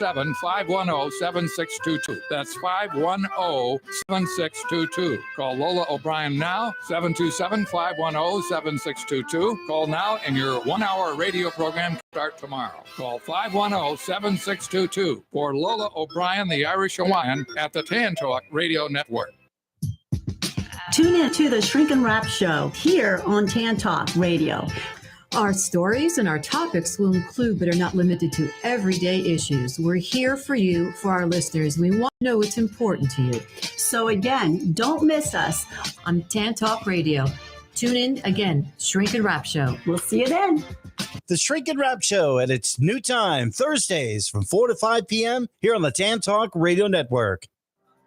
510-7622. That's 510-7622. Call Lola O'Brien now, 727-510-7622. Call now and your 1-hour radio program can start tomorrow. Call 510-7622 for Lola O'Brien, the Irish Hawaiian, at the Tan Talk Radio Network. Tune in to the Shrink and Wrap Show here on Tan Talk Radio. Our stories and our topics will include, but are not limited to, everyday issues. We're here for you, for our listeners. We want to know what's important to you. So again, don't miss us on Tan Talk Radio. Tune in again, Shrink and Wrap Show. We'll see you then. The Shrink and Wrap Show at its new time, Thursdays from 4 to 5 p.m. here on the Tan Talk Radio Network.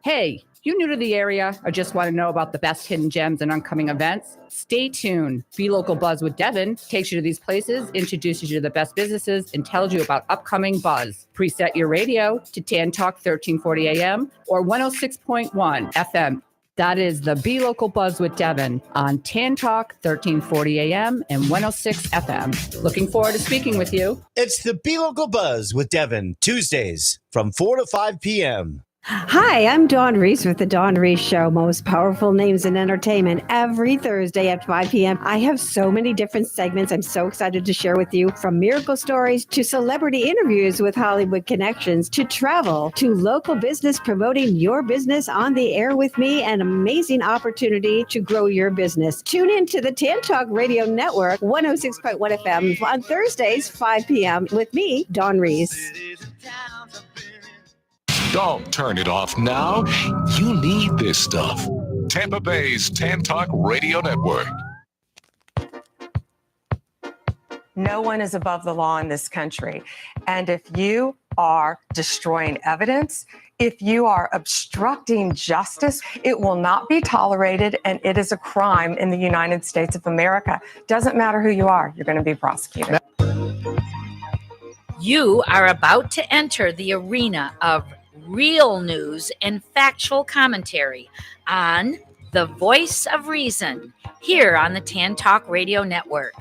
Hey, you new to the area or just want to know about the best hidden gems and upcoming events? Stay tuned. Be Local Buzz with Devin takes you to these places, introduces you to the best businesses, and tells you about upcoming buzz. Preset your radio to Tan Talk 1340 AM or 106.1 FM. That is the Be Local Buzz with Devin on Tan Talk 1340 AM and 106 FM. Looking forward to speaking with you. It's the Be Local Buzz with Devin, Tuesdays from 4 to 5 p.m. Hi, I'm Dawn Reese with The Dawn Reese Show, most powerful names in entertainment, every Thursday at 5 p.m. I have so many different segments I'm so excited to share with you, from miracle stories to celebrity interviews with Hollywood connections to travel to local business, promoting your business on the air with me, an amazing opportunity to grow your business. Tune in to the Tan Talk Radio Network, 106.1 FM on Thursdays, 5 p.m. with me, Dawn Reese. Don't turn it off now. You need this stuff. Tampa Bay's Tan Talk Radio Network. No one is above the law in this country. And if you are destroying evidence, if you are obstructing justice, it will not be tolerated, and it is a crime in the United States of America. Doesn't matter who you are, you're going to be prosecuted. You are about to enter the arena of real news and factual commentary on The Voice of Reason here on the Tan Talk Radio Network.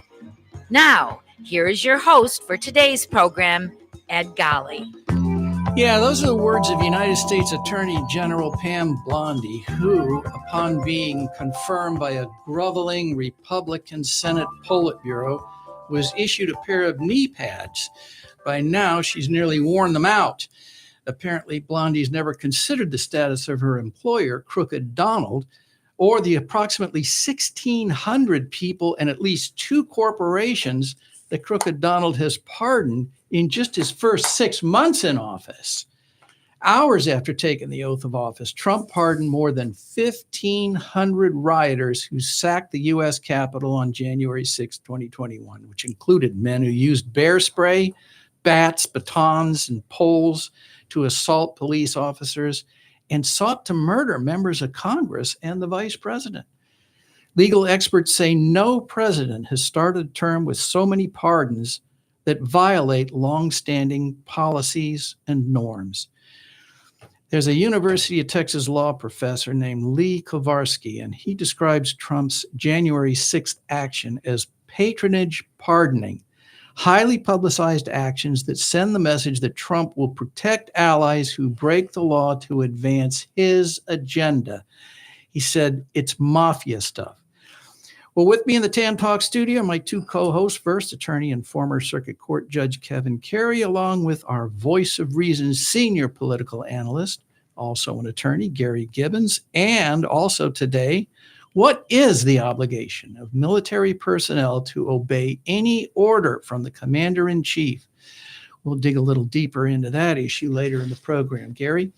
Now, here is your host for today's program, Ed Golly. Yeah, those are the words of United States Attorney General Pam Bondi, who, upon being confirmed by a groveling Republican Senate Politburo, was issued a pair of knee pads. By now, she's nearly worn them out. Apparently, Blondie's never considered the status of her employer, Crooked Donald, or the approximately 1,600 people and at least 2 corporations that Crooked Donald has pardoned in just his first 6 months in office. Hours after taking the oath of office, Trump pardoned more than 1,500 rioters who sacked the U.S. Capitol on January 6, 2021, which included men who used bear spray, bats, batons, and poles to assault police officers and sought to murder members of Congress and the vice president. Legal experts say no president has started a term with so many pardons that violate longstanding policies and norms. There's a University of Texas law professor named Lee Kovarsky, and he describes Trump's January 6th action as patronage pardoning, highly publicized actions that send the message that Trump will protect allies who break the law to advance his agenda. He said it's mafia stuff. Well, with me in the Tan Talk studio, my 2 co-hosts, first attorney and former circuit court judge Kevin Carey, along with our Voice of Reason senior political analyst, also an attorney, Gary Gibbons, and also today, what is the obligation of military personnel to obey any order from the commander-in-chief? We'll dig a little deeper into that issue later in the program. Gary?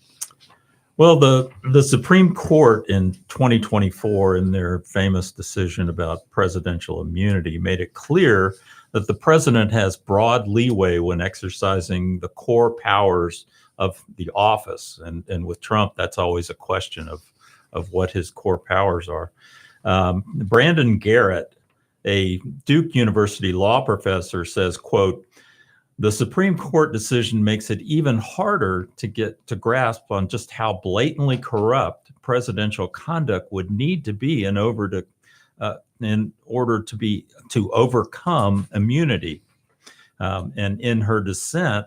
Well, the Supreme Court in 2024, in their famous decision about presidential immunity, made it clear that the president has broad leeway when exercising the core powers of the office. And with Trump, that's always a question of what his core powers are. Brandon Garrett, a Duke University law professor, says, quote, "The Supreme Court decision makes it even harder to get to grasp on just how blatantly corrupt presidential conduct would need to be in order to overcome immunity." And in her dissent,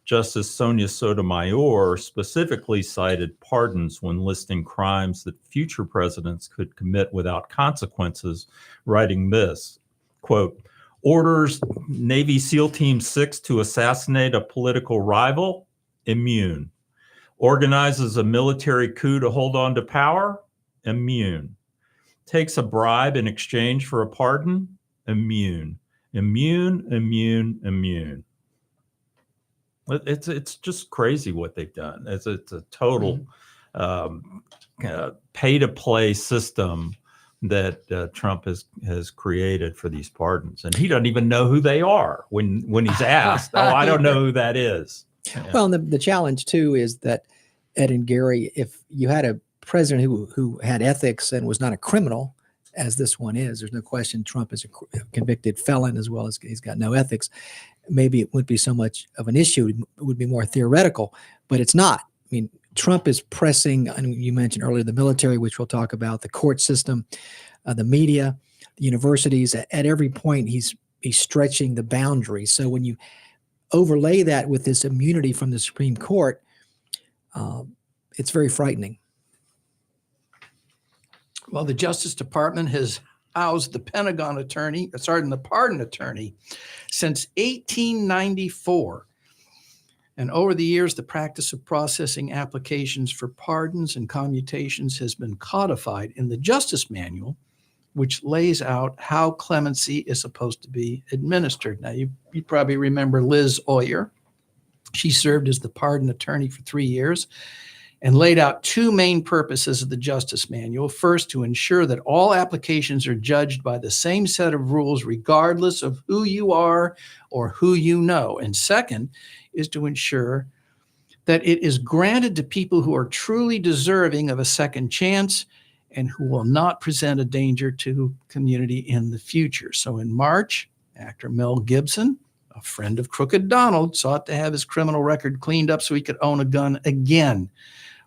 Justice Sonia Sotomayor specifically cited pardons when listing crimes that future presidents could commit without consequences, writing this, quote, orders Navy SEAL Team 6 to assassinate a political rival, immune. Organizes a military coup to hold on to power, immune. Takes a bribe in exchange for a pardon, immune. Immune, immune, immune. It's just crazy what they've done. It's a total pay-to-play system that Trump has created for these pardons, and he doesn't even know who they are when he's asked. Oh, I don't know who that is. Yeah. Well, and the challenge too is that, Ed and Gary, if you had a president who had ethics and was not a criminal, as this one is, there's no question Trump is a convicted felon as well as he's got no ethics. Maybe it wouldn't be so much of an issue. It would be more theoretical, but it's not. I mean, Trump is pressing, and you mentioned earlier, the military, which we'll talk about, the court system, the media, the universities. At every point, he's stretching the boundaries. So when you overlay that with this immunity from the Supreme Court, it's very frightening. Well, the Justice Department has housed the the pardon attorney since 1894. And over the years, the practice of processing applications for pardons and commutations has been codified in the Justice Manual, which lays out how clemency is supposed to be administered. Now, you probably remember Liz Oyer. She served as the pardon attorney for 3 years and laid out two main purposes of the Justice Manual. First, to ensure that all applications are judged by the same set of rules, regardless of who you are or who you know. And second is to ensure that it is granted to people who are truly deserving of a second chance and who will not present a danger to community in the future. So in March, actor Mel Gibson, a friend of Crooked Donald, sought to have his criminal record cleaned up so he could own a gun again.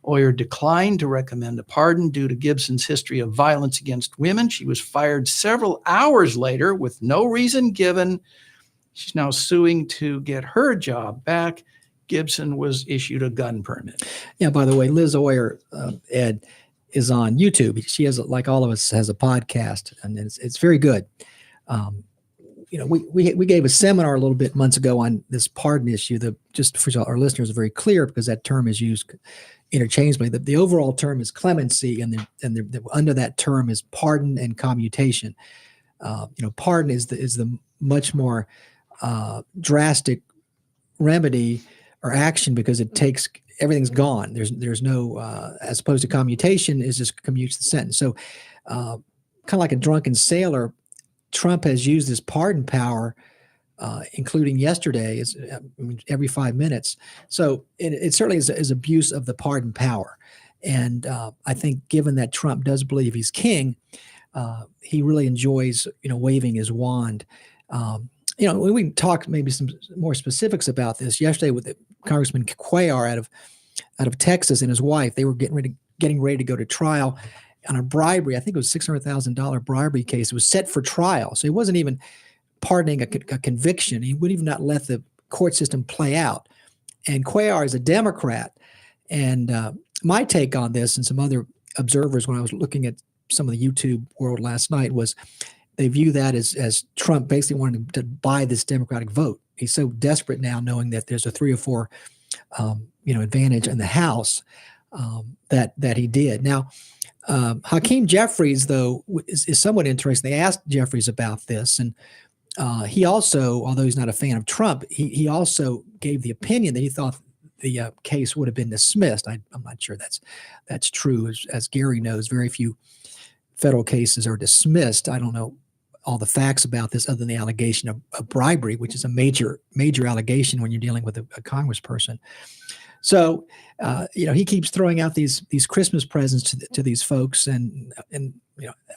Oyer declined to recommend a pardon due to Gibson's history of violence against women. She was fired several hours later with no reason given. She's now suing to get her job back. Gibson was issued a gun permit. Yeah, by the way, Liz Oyer, Ed, is on YouTube. She has, like all of us, has a podcast, and it's very good. We gave a seminar a little bit months ago on this pardon issue. Just for our listeners, are very clear because that term is used interchangeably. The overall term is clemency, and the under that term is pardon and commutation. Pardon is the much more drastic remedy or action because it takes everything's gone. There's no as opposed to commutation is just commutes the sentence. So kind of like a drunken sailor, Trump has used his pardon power, including yesterday, every 5 minutes. So it certainly is abuse of the pardon power. And I think given that Trump does believe he's king, he really enjoys, waving his wand. We can talk maybe some more specifics about this. Yesterday with Congressman Cuellar out of Texas and his wife, they were getting ready to go to trial on a bribery. I think it was $600,000 bribery case. It was set for trial. So he wasn't even pardoning a conviction. He would even not let the court system play out. And Cuellar is a Democrat. And my take on this and some other observers when I was looking at some of the YouTube world last night was they view that as Trump basically wanting to buy this Democratic vote. He's so desperate now knowing that there's a 3 or 4 advantage in the House that he did. Now, Hakeem Jeffries, though, is somewhat interesting. They asked Jeffries about this, and he also, although he's not a fan of Trump, he also gave the opinion that he thought the case would have been dismissed. I'm not sure that's true. As Gary knows, very few federal cases are dismissed. I don't know all the facts about this other than the allegation of bribery, which is a major allegation when you're dealing with a congressperson. So, he keeps throwing out these Christmas presents to these folks, and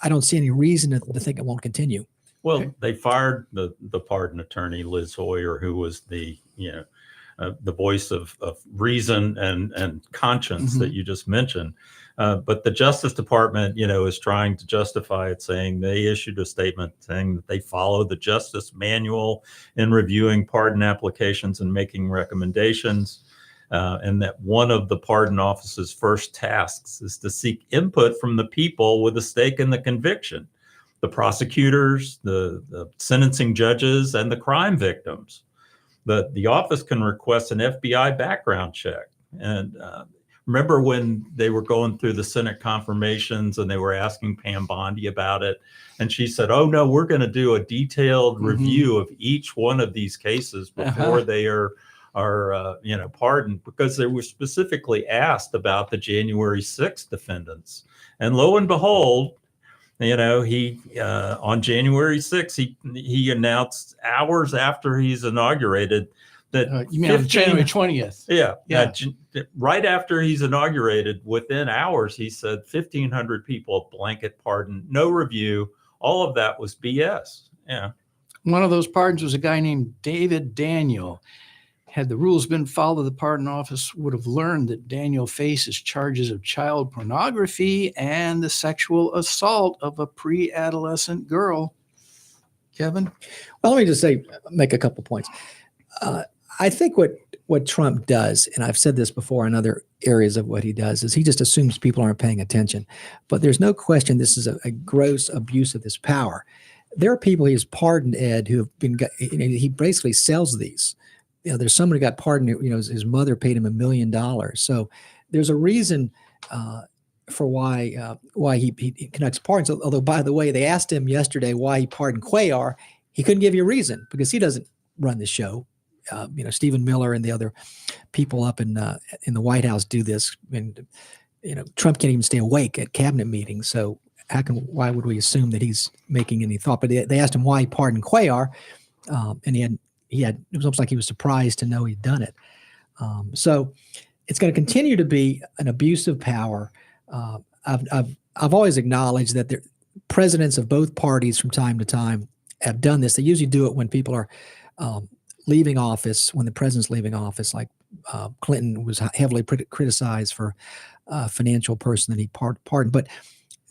I don't see any reason to think it won't continue. Well, they fired the pardon attorney, Liz Hoyer, who was the voice of reason and conscience that you just mentioned. But the Justice Department, is trying to justify it, saying they issued a statement saying that they follow the Justice Manual in reviewing pardon applications and making recommendations, and that one of the Pardon Office's first tasks is to seek input from the people with a stake in the conviction, the prosecutors, the sentencing judges, and the crime victims. The office can request an FBI background check. And remember when they were going through the Senate confirmations and they were asking Pam Bondi about it, and she said, "Oh no, we're going to do a detailed review of each one of these cases before they are pardoned," because they were specifically asked about the January 6th defendants. And lo and behold, he on January 6th, he announced hours after he's inaugurated that you mean on January 20th? Yeah. Right after he's inaugurated, within hours, he said 1,500 people blanket pardon, no review. All of that was BS. Yeah. One of those pardons was a guy named David Daniel. Had the rules been followed, the Pardon Office would have learned that Daniel faces charges of child pornography and the sexual assault of a pre-adolescent girl. Kevin? Well, let me just make a couple points. I think what Trump does, and I've said this before in other areas of what he does, is he just assumes people aren't paying attention. But there's no question this is a gross abuse of this power. There are people he has pardoned, Ed, who have been, he basically sells these. There's someone who got pardoned, his mother paid him $1 million. So there's a reason for why he conducts pardons. Although, by the way, they asked him yesterday why he pardoned Cuellar. He couldn't give you a reason because he doesn't run the show. Stephen Miller and the other people up in the White House do this, and Trump can't even stay awake at cabinet meetings. So why would we assume that he's making any thought? But they asked him why he pardoned Cuellar, and he had it was almost like he was surprised to know he'd done it. So it's going to continue to be an abuse of power. I've always acknowledged that the presidents of both parties from time to time have done this. They usually do it when people are leaving office, when the president's leaving office, like Clinton was heavily criticized for a financial person that he pardoned. But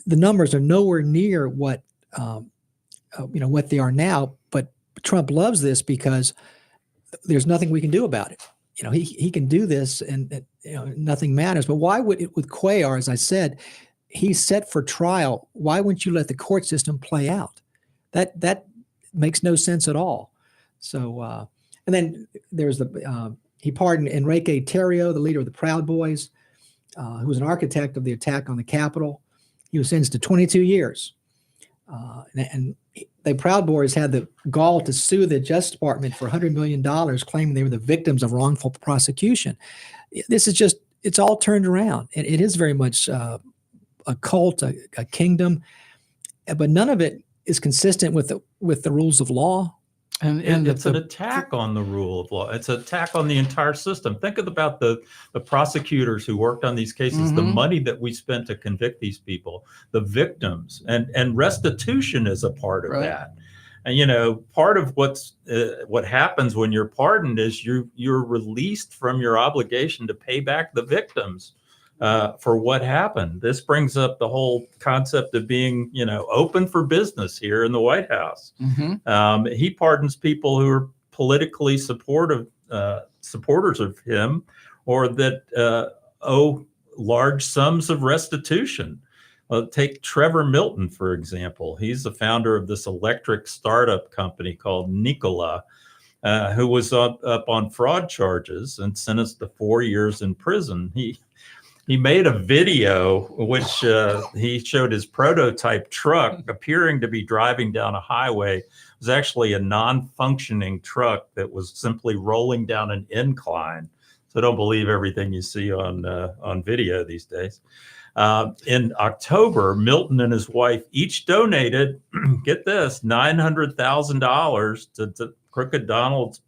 the numbers are nowhere near what they are now. But Trump loves this because there's nothing we can do about it. He can do this and nothing matters. But why would it with Cuellar, as I said, he's set for trial. Why wouldn't you let the court system play out? That makes no sense at all. So, and then there's he pardoned Enrique Tarrio, the leader of the Proud Boys, who was an architect of the attack on the Capitol. He was sentenced to 22 years. And the Proud Boys had the gall to sue the Justice Department for $100 million, claiming they were the victims of wrongful prosecution. This is it's all turned around. It is very much a cult, a kingdom, but none of it is consistent with the rules of law. And it's an attack on the rule of law. It's an attack on the entire system. Think about the prosecutors who worked on these cases, the money that we spent to convict these people, the victims, and restitution is a part of that. And part of what happens when you're pardoned is you're released from your obligation to pay back the victims for what happened. This brings up the whole concept of being, open for business here in the White House. He pardons people who are politically supporters of him, or that owe large sums of restitution. Take Trevor Milton, for example. He's the founder of this electric startup company called Nikola, who was up on fraud charges and sentenced to 4 years in prison. He made a video which he showed his prototype truck appearing to be driving down a highway. It was actually a non-functioning truck that was simply rolling down an incline. So don't believe everything you see on video these days. In October, Milton and his wife each donated, get this, $900,000 to Crooked Donald's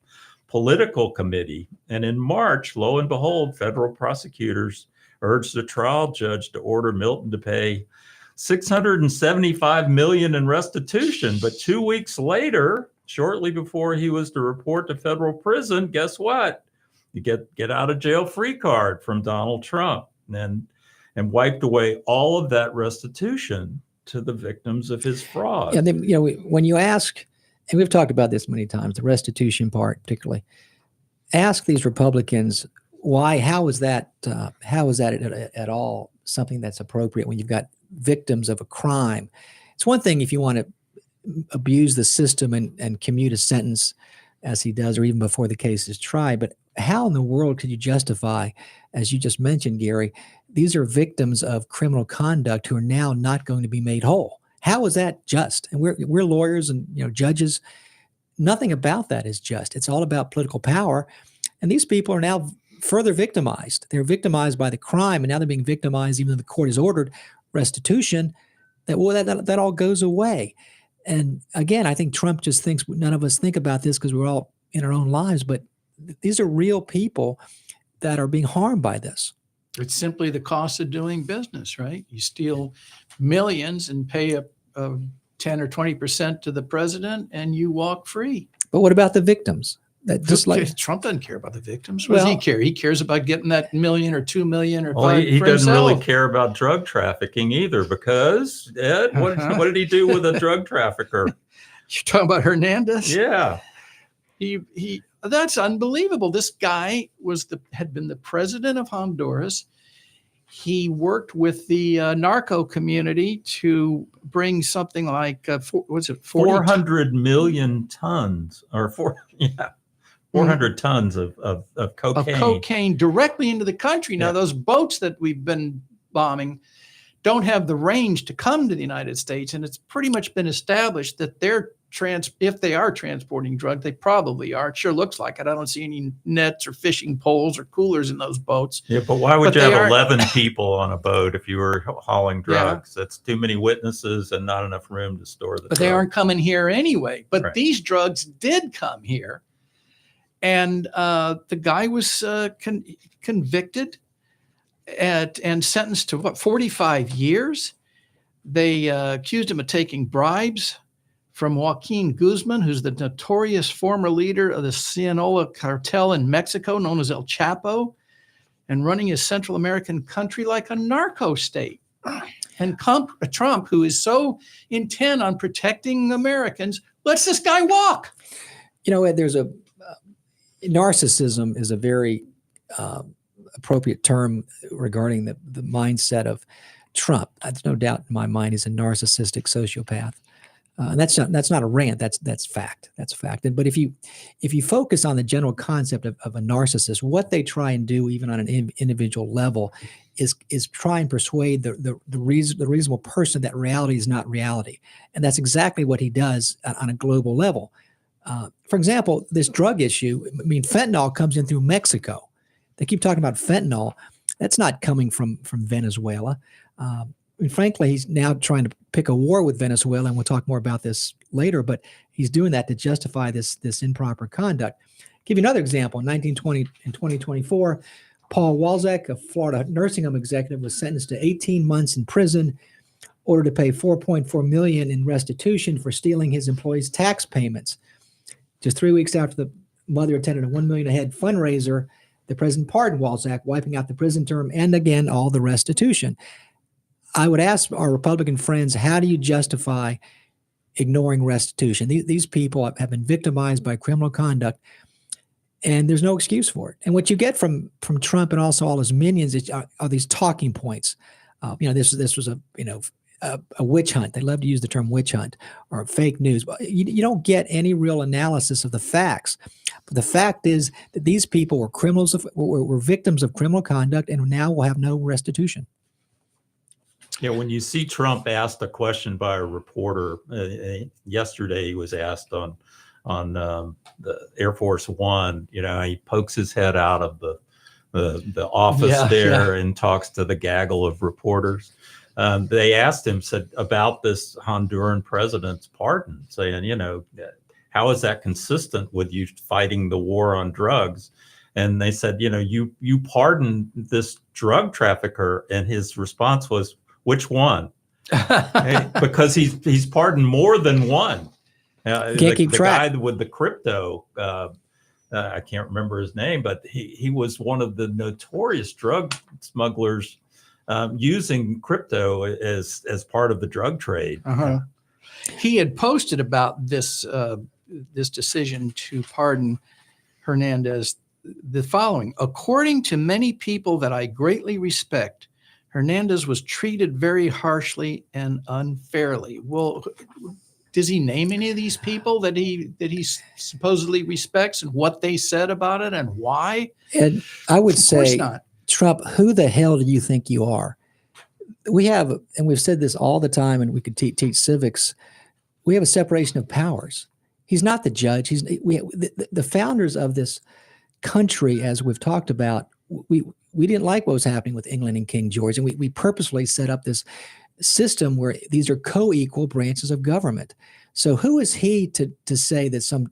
political committee. And in March, lo and behold, federal prosecutors urged the trial judge to order Milton to pay $675 million in restitution. But 2 weeks later, shortly before he was to report to federal prison, guess what? You get out of jail free card from Donald Trump. And and wiped away all of that restitution to the victims of his fraud. And then, when you ask, and we've talked about this many times, the restitution part particularly, ask these Republicans why, how is that at all something that's appropriate when you've got victims of a crime? It's one thing if you want to abuse the system and commute a sentence as he does, or even before the case is tried, but how in the world could you justify, as you just mentioned, Gary, these are victims of criminal conduct who are now not going to be made whole? How is that just? And we're lawyers and judges. Nothing about that is just. It's all about political power. And these people are now further victimized. They're victimized by the crime, and now they're being victimized even though the court has ordered restitution. That all goes away. And again, I think Trump just thinks none of us think about this because we're all in our own lives, but these are real people that are being harmed by this. It's simply the cost of doing business, right? You steal millions and pay a 10 or 20% to the president and you walk free. But what about the victims? That just like Trump doesn't care about the victims. What does he care? He cares about getting that $1 million or $2 million or $5 million. He doesn't really care about drug trafficking either, because Ed, what did he do with a drug trafficker? You're talking about Hernandez? Yeah. He that's unbelievable. This guy had been the president of Honduras. He worked with the narco community to bring something like 400 million tons, or 400 tons of cocaine. Of cocaine directly into the country. Now, those boats that we've been bombing don't have the range to come to the United States, and it's pretty much been established that if they are transporting drugs, they probably are. It sure looks like it. I don't see any nets or fishing poles or coolers in those boats. Yeah, but why would you have 11 people on a boat if you were hauling drugs? That's too many witnesses and not enough room to store the drugs. But they aren't coming here anyway. But these drugs did come here. And the guy was convicted and sentenced to 45 years. They accused him of taking bribes from Joaquin Guzman, who's the notorious former leader of the Sinaloa cartel in Mexico, known as El Chapo, and running his Central American country like a narco state. And Trump, who is so intent on protecting Americans, lets this guy walk. There's narcissism is a very appropriate term regarding the mindset of Trump. There's no doubt in my mind he's a narcissistic sociopath. That's not a rant. That's fact. That's fact. But if you focus on the general concept of a narcissist, what they try and do, even on an individual level, is try and persuade the reasonable person that reality is not reality, and that's exactly what he does on a global level. For example, this drug issue. I mean, fentanyl comes in through Mexico. They keep talking about fentanyl. That's not coming from Venezuela. Frankly, he's now trying to pick a war with Venezuela, and we'll talk more about this later, but he's doing that to justify this improper conduct. I'll give you another example. In 1920 and 2024, Paul Walczak, a Florida nursing home executive, was sentenced to 18 months in prison, ordered to pay $4.4 million in restitution for stealing his employees' tax payments. Just 3 weeks after the mother attended a $1 million ahead fundraiser, the president pardoned Walczak, wiping out the prison term and, again, all the restitution. I would ask our Republican friends, how do you justify ignoring restitution? These people have been victimized by criminal conduct, and there's no excuse for it. And what you get from Trump and also all his minions are these talking points. This was a witch hunt. They love to use the term witch hunt or fake news. But you don't get any real analysis of the facts. But the fact is that these people were victims of criminal conduct, and now will have no restitution. Yeah, when you see Trump asked a question by a reporter, yesterday he was asked on the Air Force One, he pokes his head out of the office and talks to the gaggle of reporters. They asked him about this Honduran president's pardon, saying, how is that consistent with you fighting the war on drugs? And they said, you pardoned this drug trafficker, and his response was, which one? Because he's pardoned more than one. Can't keep track. The guy with the crypto, I can't remember his name, but he was one of the notorious drug smugglers using crypto as part of the drug trade. Uh-huh. He had posted about this decision to pardon Hernandez the following: according to many people that I greatly respect, Hernandez was treated very harshly and unfairly. Well, does he name any of these people that he supposedly respects and what they said about it and why? And I would Of course say, not. Trump, who the hell do you think you are? We have, and we've said this all the time, and we could teach civics. We have a separation of powers. He's not the judge. The founders of this country, as we've talked about, we didn't like what was happening with England and King George, and we purposefully set up this system where these are co-equal branches of government. So who is he to say that some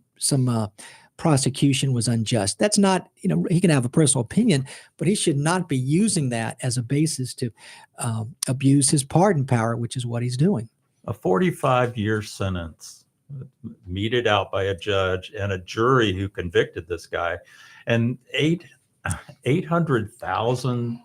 prosecution was unjust? That's not, he can have a personal opinion, but he should not be using that as a basis to abuse his pardon power, which is what he's doing. A 45-year sentence meted out by a judge and a jury who convicted this guy, and 800,000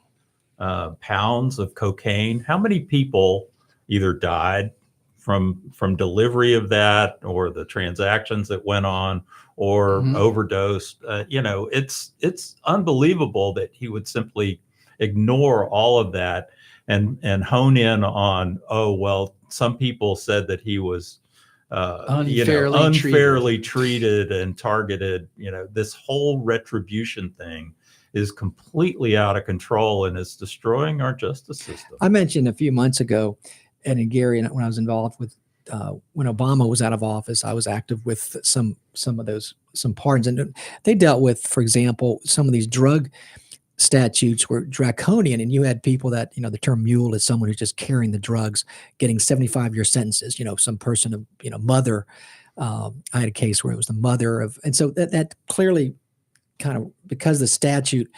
pounds of cocaine. How many people either died from delivery of that, or the transactions that went on, or overdosed? It's unbelievable that he would simply ignore all of that and hone in on, some people said that he was unfairly treated and targeted. This whole retribution thing is completely out of control and is destroying our justice system. I mentioned a few months ago, and in Gary, when I was involved with when Obama was out of office, I was active with some pardons, and they dealt with, for example, some of these drug statutes were draconian, and you had people that, the term mule is someone who's just carrying the drugs, getting 75-year sentences. Some person, mother. I had a case where it was the mother of, and so that clearly kind of, because the statute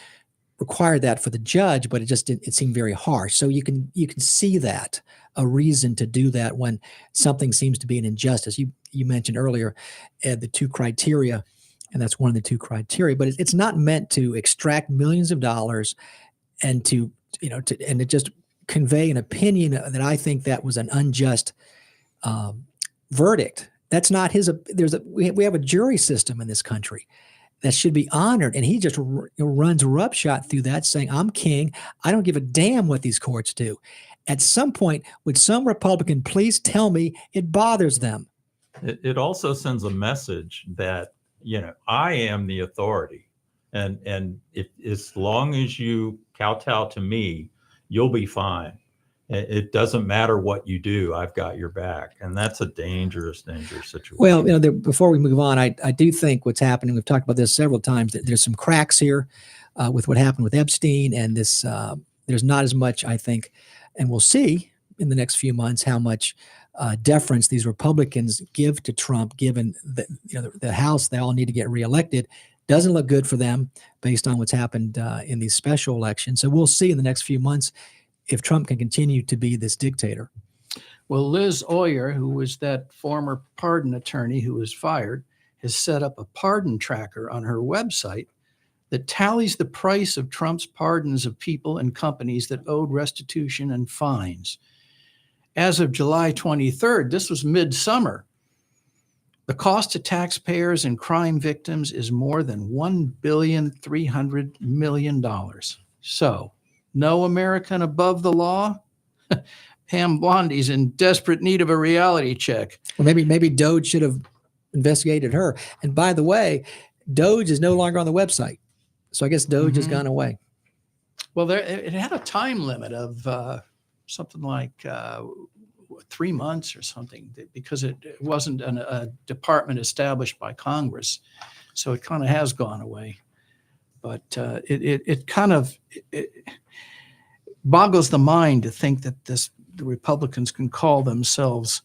required that for the judge, but it seemed very harsh. So you can see that a reason to do that when something seems to be an injustice. You mentioned earlier the two criteria, and that's one of the two criteria, but it's not meant to extract millions of dollars and to just convey an opinion that I think that was an unjust verdict. That's not his. We have a jury system in this country that should be honored, and he just runs roughshod through that, saying, "I'm king. I don't give a damn what these courts do." At some point, would some Republican please tell me it bothers them? It also sends a message that, I am the authority, and if as long as you kowtow to me, you'll be fine. It doesn't matter what you do, I've got your back, and that's a dangerous situation. Well, before we move on, I do think what's happening, we've talked about this several times, that there's some cracks here with what happened with Epstein, and this there's not as much, I think, and we'll see in the next few months how much deference these Republicans give to Trump, given that the House, they all need to get reelected. Doesn't look good for them based on what's happened in these special elections. So we'll see in the next few months if Trump can continue to be this dictator. Well, Liz Oyer, who was that former pardon attorney who was fired, has set up a pardon tracker on her website that tallies the price of Trump's pardons of people and companies that owed restitution and fines. As of July 23rd, this was midsummer, the cost to taxpayers and crime victims is more than $1.3 billion. So, no American above the law? Pam Blondy's in desperate need of a reality check. Well, maybe Doge should have investigated her. And by the way, Doge is no longer on the website. So I guess Doge has gone away. Well, it had a time limit of something like 3 months or something, because it wasn't a department established by Congress. So it kind of has gone away. But it kind of boggles the mind to think that the Republicans can call themselves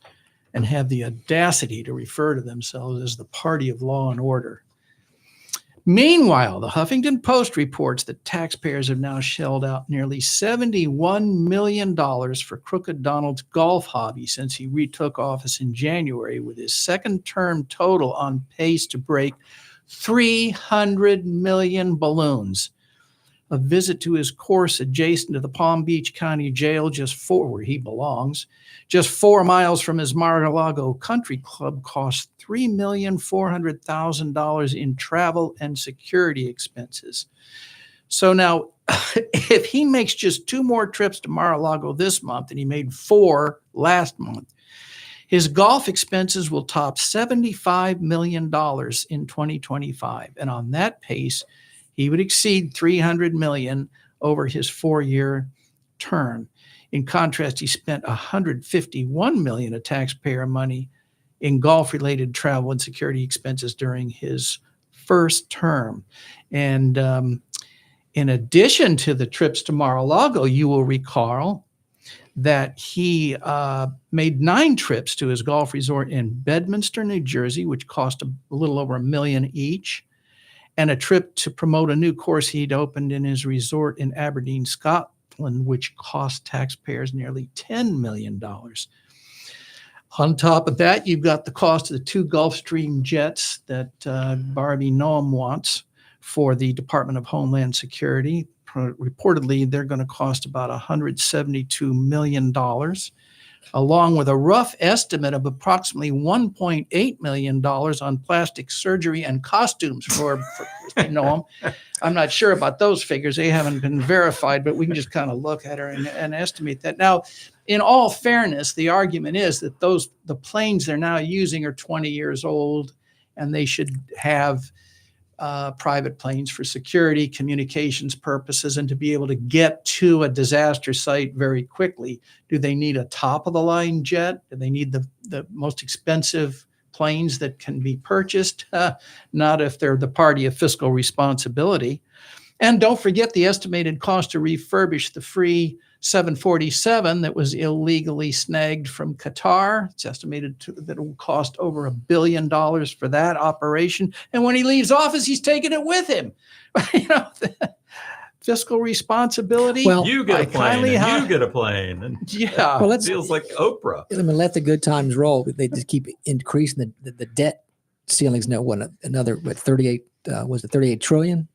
and have the audacity to refer to themselves as the party of law and order. Meanwhile, the Huffington Post reports that taxpayers have now shelled out nearly $71 million for Crooked Donald's golf hobby since he retook office in January, with his second term total on pace to break 300 million balloons. a visit to his course adjacent to the Palm Beach County Jail, where he belongs, just 4 miles from his Mar-a-Lago Country Club, cost $3,400,000 in travel and security expenses. So now, if he makes just 2 more trips to Mar-a-Lago this month, and he made 4 last month, his golf expenses will top $75 million in 2025. And on that pace, he would exceed $300 million over his 4-year term. In contrast, he spent $151 million of taxpayer money in golf-related travel and security expenses during his first term. And in addition to the trips to Mar-a-Lago, you will recall that he made 9 trips to his golf resort in Bedminster, New Jersey, which cost a little over $1 million each, and a trip to promote a new course he'd opened in his resort in Aberdeen, Scotland, which cost taxpayers nearly $10 million. On top of that, you've got the cost of the 2 Gulfstream jets that Barbie Noam wants for the Department of Homeland Security. Reportedly, they're going to cost about $172 million, along with a rough estimate of approximately $1.8 million on plastic surgery and costumes for Noam. I'm not sure about those figures. They haven't been verified, but we can just kind of look at her and estimate that. Now, in all fairness, the argument is that the planes they're now using are 20 years old, and they should have private planes for security, communications purposes, and to be able to get to a disaster site very quickly. Do they need a top-of-the-line jet? Do they need the most expensive planes that can be purchased? Not if they're the party of fiscal responsibility. And don't forget the estimated cost to refurbish the free 747 that was illegally snagged from Qatar. It's estimated that it will cost over $1 billion for that operation. And when he leaves office, he's taking it with him. Fiscal responsibility. Well, you get a plane. You get a plane. And yeah, well, it feels like Oprah. I mean, let the good times roll. They just keep increasing the debt ceilings. Now, another 38? Was it 38 trillion?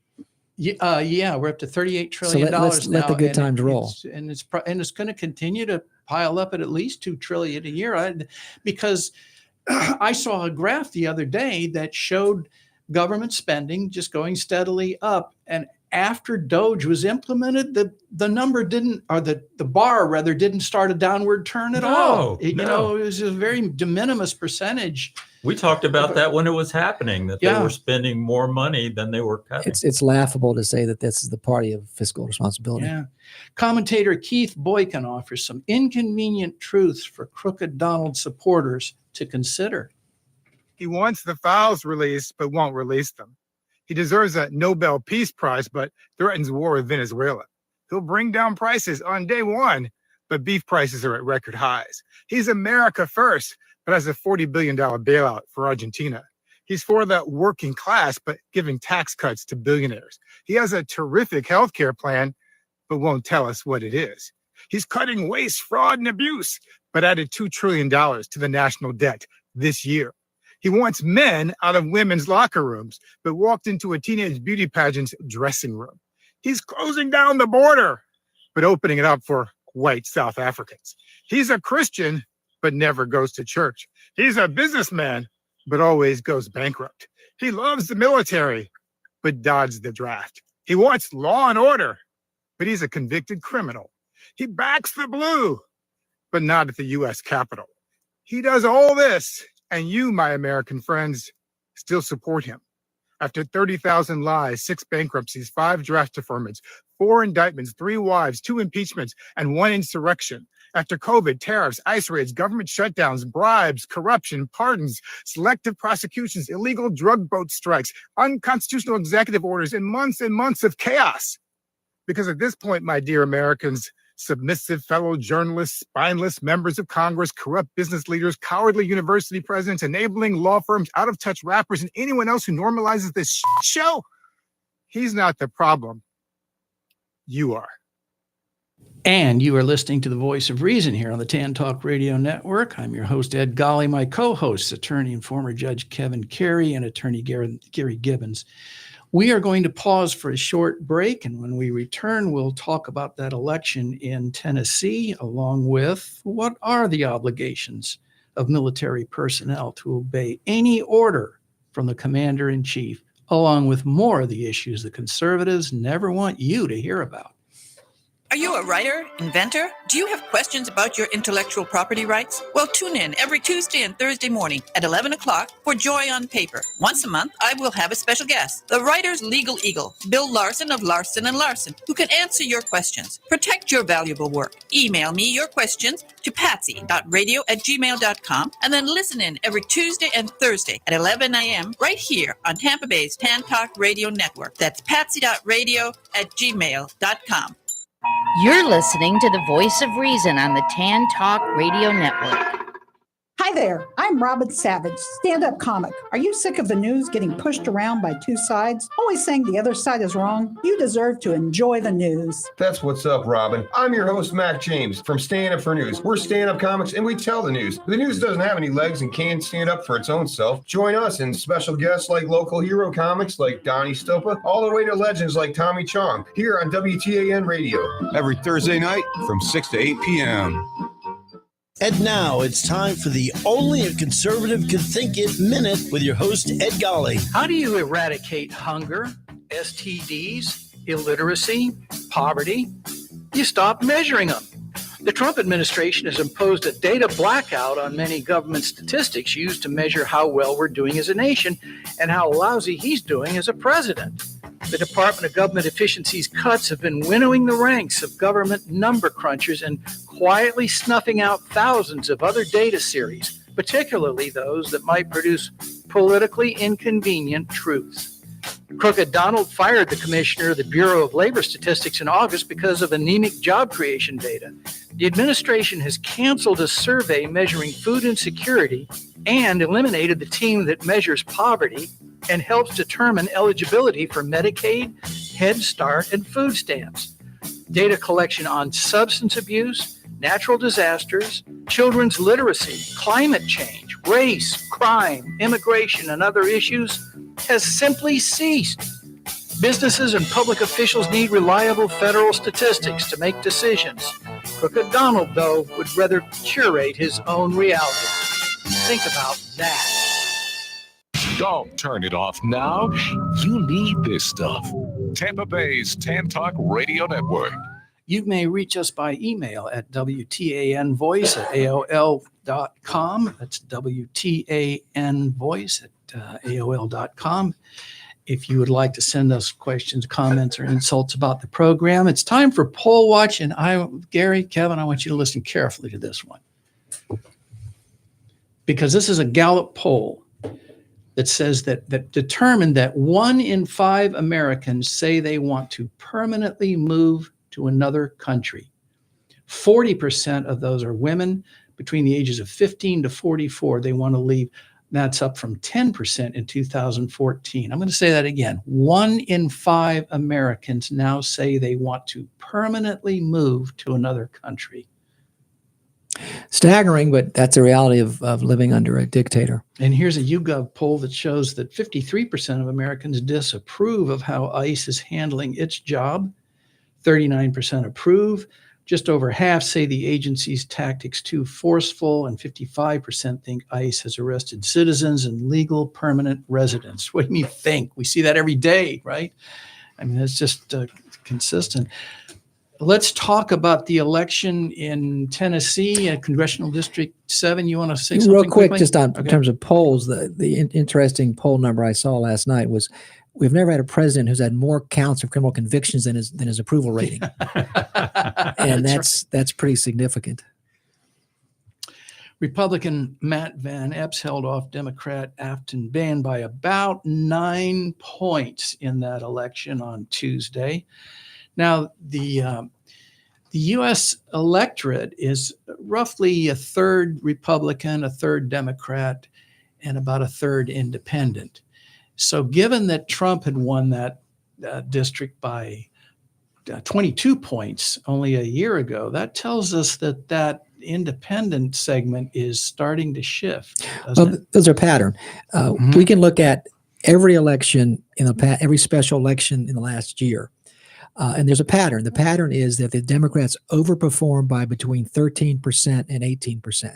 Yeah, we're up to $38 trillion now. Let the good times roll. It's going to continue to pile up at least $2 trillion a year. Because I saw a graph the other day that showed government spending just going steadily up. And after DOGE was implemented, the number didn't, or the bar rather, didn't start a downward turn at all. It was a very de minimis percentage. We talked about that when it was happening, that they were spending more money than they were cutting. It's laughable to say that this is the party of fiscal responsibility. Yeah. Commentator Keith Boykin offers some inconvenient truths for crooked Donald supporters to consider. He wants the files released, but won't release them. He deserves a Nobel Peace Prize, but threatens war with Venezuela. He'll bring down prices on day one, but beef prices are at record highs. He's America first, but has a $40 billion bailout for Argentina. He's for the working class, but giving tax cuts to billionaires. He has a terrific healthcare plan, but won't tell us what it is. He's cutting waste, fraud, and abuse, but added $2 trillion to the national debt this year. He wants men out of women's locker rooms, but walked into a teenage beauty pageant's dressing room. He's closing down the border, but opening it up for white South Africans. He's a Christian, but never goes to church. He's a businessman, but always goes bankrupt. He loves the military, but dodged the draft. He wants law and order, but he's a convicted criminal. He backs the blue, but not at the U.S. Capitol. He does all this, and you, my American friends, still support him. After 30,000 lies, 6 bankruptcies, 5 draft deferments, 4 indictments, 3 wives, 2 impeachments, and 1 insurrection. After COVID, tariffs, ICE raids, government shutdowns, bribes, corruption, pardons, selective prosecutions, illegal drug boat strikes, unconstitutional executive orders, and months of chaos. Because at this point, my dear Americans, submissive fellow journalists, spineless members of Congress, corrupt business leaders, cowardly university presidents, enabling law firms, out-of-touch rappers, and anyone else who normalizes this show, he's not the problem. You are. And you are listening to the Voice of Reason here on the Tan Talk Radio Network. I'm your host, Ed Golly. My co-hosts, attorney and former Judge Kevin Carey and attorney Gary Gibbons. We are going to pause for a short break, and when we return, we'll talk about that election in Tennessee, along with what are the obligations of military personnel to obey any order from the commander-in-chief, along with more of the issues the conservatives never want you to hear about. Are you a writer, inventor? Do you have questions about your intellectual property rights? Well, tune in every Tuesday and Thursday morning at 11 o'clock for Joy on Paper. Once a month, I will have a special guest, the writer's legal eagle, Bill Larson of Larson & Larson, who can answer your questions. Protect your valuable work. Email me your questions to patsy.radio@gmail.com and then listen in every Tuesday and Thursday at 11 a.m. right here on Tampa Bay's Tan Talk Radio Network. That's patsy.radio@gmail.com. You're listening to the Voice of Reason on the Tan Talk Radio Network. Hi there, I'm Robin Savage, stand-up comic. Are you sick of the news getting pushed around by two sides, always saying the other side is wrong? You deserve to enjoy the news. That's what's up, Robin. I'm your host, Mac James, from Stand Up for News. We're stand-up comics, and we tell the news. The news doesn't have any legs and can't stand up for its own self. Join us and special guests like local hero comics like Donnie Stopa, all the way to legends like Tommy Chong, here on WTAN Radio. Every Thursday night from 6 to 8 p.m. And now it's time for the Only a Conservative Could Think It Minute with your host, Ed Golly. How do you eradicate hunger, STDs, illiteracy, poverty? You stop measuring them. The Trump administration has imposed a data blackout on many government statistics used to measure how well we're doing as a nation and how lousy he's doing as a president. The Department of Government Efficiency's cuts have been winnowing the ranks of government number crunchers and quietly snuffing out thousands of other data series, particularly those that might produce politically inconvenient truths. Crooked Donald fired the commissioner of the Bureau of Labor Statistics in August because of anemic job creation data. The administration has canceled a survey measuring food insecurity and eliminated the team that measures poverty and helps determine eligibility for Medicaid, Head Start, and food stamps. Data collection on substance abuse, natural disasters, children's literacy, climate change, race, crime, immigration, and other issues has simply ceased. Businesses and public officials need reliable federal statistics to make decisions. Crooked Donald, though, would rather curate his own reality. Think about that. Don't turn it off now. You need this stuff. Tampa Bay's Tan Talk Radio Network. You may reach us by email at WTANvoice@AOL.com. That's WTANvoice@AOL.com. If you would like to send us questions, comments, or insults about the program, it's time for Poll Watch. And Kevin, I want you to listen carefully to this one. Because this is a Gallup poll that says that determined that 1 in 5 Americans say they want to permanently move to another country. 40% of those are women between the ages of 15 to 44. They want to leave. That's up from 10% in 2014. I'm going to say that again. 1 in 5 Americans now say they want to permanently move to another country. Staggering, but that's the reality of living under a dictator. And here's a YouGov poll that shows that 53% of Americans disapprove of how ICE is handling its job. 39% approve. Just over half say the agency's tactics too forceful, and 55% think ICE has arrested citizens and legal permanent residents. What do you think? We see that every day, right? I mean, it's just consistent. Let's talk about the election in Tennessee at Congressional District 7. You want to say something real quick, quickly? just on in terms of polls, the interesting poll number I saw last night was we've never had a president who's had more counts of criminal convictions than his approval rating. And that's pretty significant. Republican Matt Van Epps held off Democrat Afton Ban by about 9 points in that election on Tuesday. Now, the U.S. electorate is roughly a third Republican, a third Democrat, and about a third independent. So given that Trump had won that district by 22 points only a year ago, that tells us that independent segment is starting to shift. Well, those are pattern. We can look at every election in the past, every special election in the last year. And there's a pattern. The pattern is that the Democrats overperform by between 13% and 18%,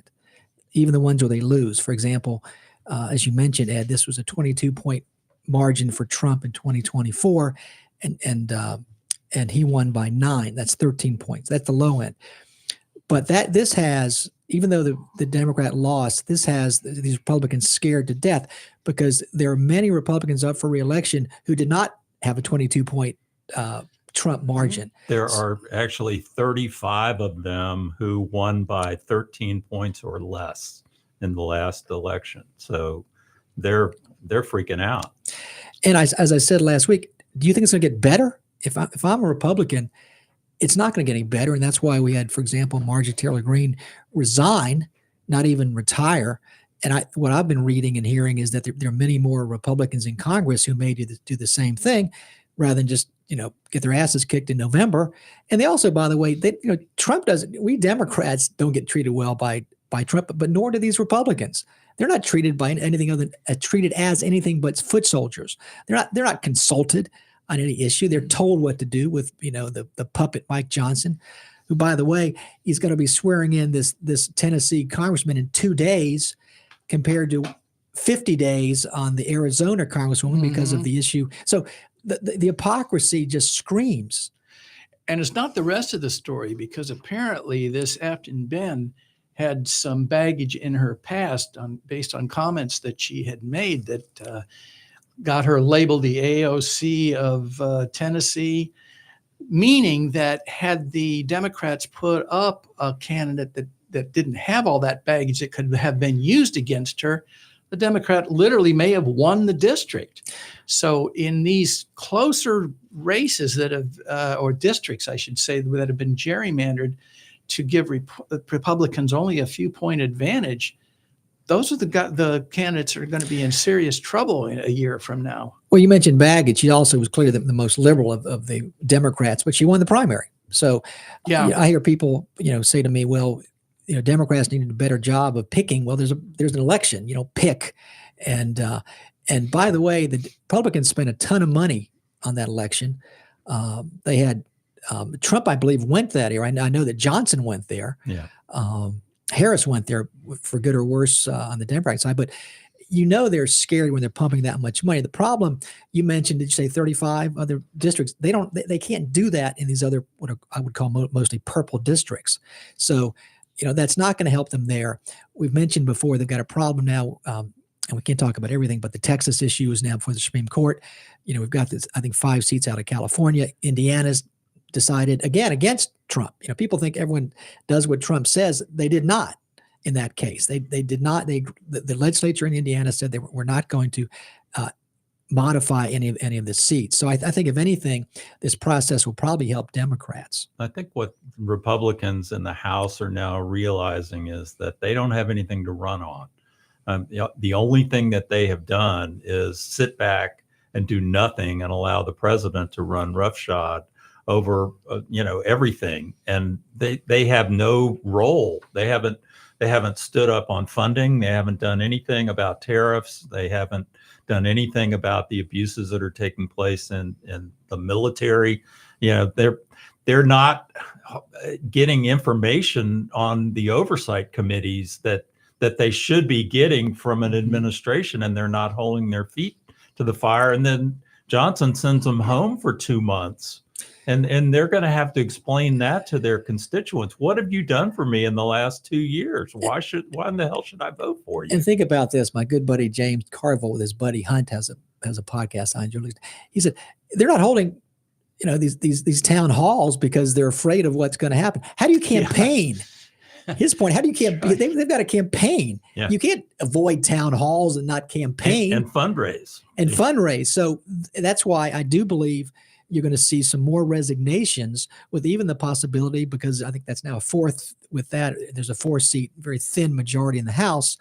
even the ones where they lose. For example, as you mentioned, Ed, this was a 22-point margin for Trump in 2024, and he won by 9. That's 13 points. That's the low end. But this has, even though the Democrat lost, this has these Republicans scared to death, because there are many Republicans up for re-election who did not have a 22-point Trump margin. There are actually 35 of them who won by 13 points or less in the last election. So they're freaking out. And as I said last week, do you think it's going to get better? If I'm a Republican, it's not going to get any better. And that's why we had, for example, Marjorie Taylor Greene resign, not even retire. And what I've been reading and hearing is that there are many more Republicans in Congress who may do the same thing, rather than just, get their asses kicked in November. And they also, by the way, Trump doesn't. We Democrats don't get treated well by Trump, but nor do these Republicans. They're not treated by anything other than treated as anything but foot soldiers. They're not consulted on any issue. They're told what to do with the puppet Mike Johnson, who, by the way, he's going to be swearing in this Tennessee congressman in 2 days, compared to 50 days on the Arizona congresswoman because of the issue. So the hypocrisy just screams. And it's not the rest of the story, because apparently this Afton Ben had some baggage in her past based on comments that she had made that got her labeled the AOC of Tennessee, meaning that had the Democrats put up a candidate that didn't have all that baggage that could have been used against her, the Democrat literally may have won the district. So in these closer races that have, or districts, I should say, that have been gerrymandered to give Republicans only a few point advantage, those are the candidates that are going to be in serious trouble in a year from now. Well, you mentioned baggage. She also was clearly the most liberal of the Democrats, but she won the primary. So yeah, I hear people, say to me, well, Democrats need a better job of picking. Well, there's an election, pick. And by the way, the Republicans spent a ton of money on that election. They had Trump, I believe, went that year. I know that Johnson went there. Yeah. Harris went there for good or worse on the Democratic side, but they're scared when they're pumping that much money. The problem you mentioned, did you say 35 other districts? They can't do that in these other, what I would call mostly purple districts. So, that's not going to help them there. We've mentioned before, they've got a problem now, and we can't talk about everything, but the Texas issue is now before the Supreme Court. We've got this, I think, 5 seats out of California. Indiana's decided again against Trump. People think everyone does what Trump says. They did not in that case. They did not. The legislature in Indiana said they were not going to modify any of the seats. So I think, if anything, this process will probably help Democrats. I think what Republicans in the House are now realizing is that they don't have anything to run on. The only thing that they have done is sit back and do nothing and allow the president to run roughshod over everything, and they have no role. They haven't stood up on funding. They haven't done anything about tariffs. They haven't done anything about the abuses that are taking place in the military. They're not getting information on the oversight committees that they should be getting from an administration, and they're not holding their feet to the fire. And then Johnson sends them home for 2 months. And they're going to have to explain that to their constituents. What have you done for me in the last 2 years? Why in the hell should I vote for you? And think about this. My good buddy James Carville with his buddy Hunt has a podcast on journalism. He said they're not holding, these town halls because they're afraid of what's going to happen. How do you campaign? Yeah. His point. How do you campaign? They've got to campaign. Yeah. You can't avoid town halls and not campaign and fundraise. So that's why I do believe you're going to see some more resignations, with even the possibility, because I think that's now a 4th with that. There's a 4-seat, very thin majority in the House.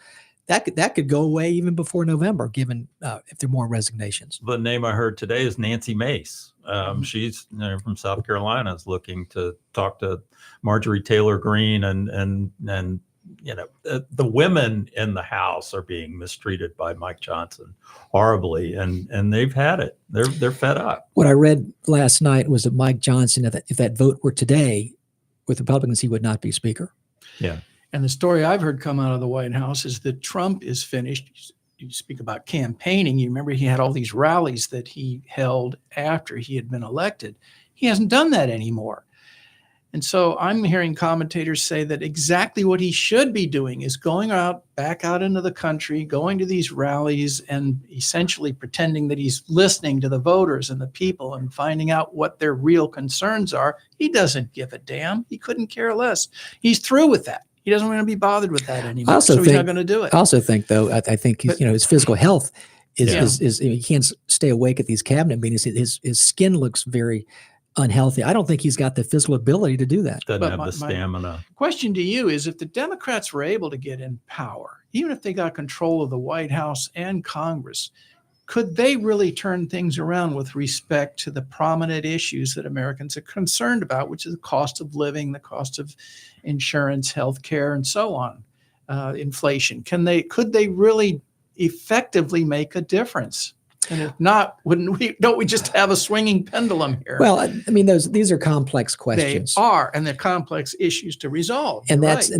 That could go away even before November, given if there are more resignations. The name I heard today is Nancy Mace. She's from South Carolina, is looking to talk to Marjorie Taylor Greene and the women in the House are being mistreated by Mike Johnson horribly, and they've had it. They're fed up. What I read last night was that Mike Johnson, if that vote were today with Republicans, he would not be Speaker. Yeah. And the story I've heard come out of the White House is that Trump is finished. You speak about campaigning. You remember he had all these rallies that he held after he had been elected. He hasn't done that anymore. And so I'm hearing commentators say that exactly what he should be doing is going back out into the country, going to these rallies and essentially pretending that he's listening to the voters and the people and finding out what their real concerns are. He doesn't give a damn. He couldn't care less. He's through with that. He doesn't want to be bothered with that anymore. So he's not going to do it. I also think, though, I think his physical health is he can't stay awake at these cabinet meetings. His skin looks very unhealthy. I don't think he's got the physical ability to do that. Doesn't have the stamina. Question to you is, if the Democrats were able to get in power, even if they got control of the White House and Congress, could they really turn things around with respect to the prominent issues that Americans are concerned about, which is the cost of living, the cost of insurance, health care, and so on, inflation? Could they really effectively make a difference? And if not, don't we just have a swinging pendulum here? Well, I mean, these are complex questions. They are, and they're complex issues to resolve. And that's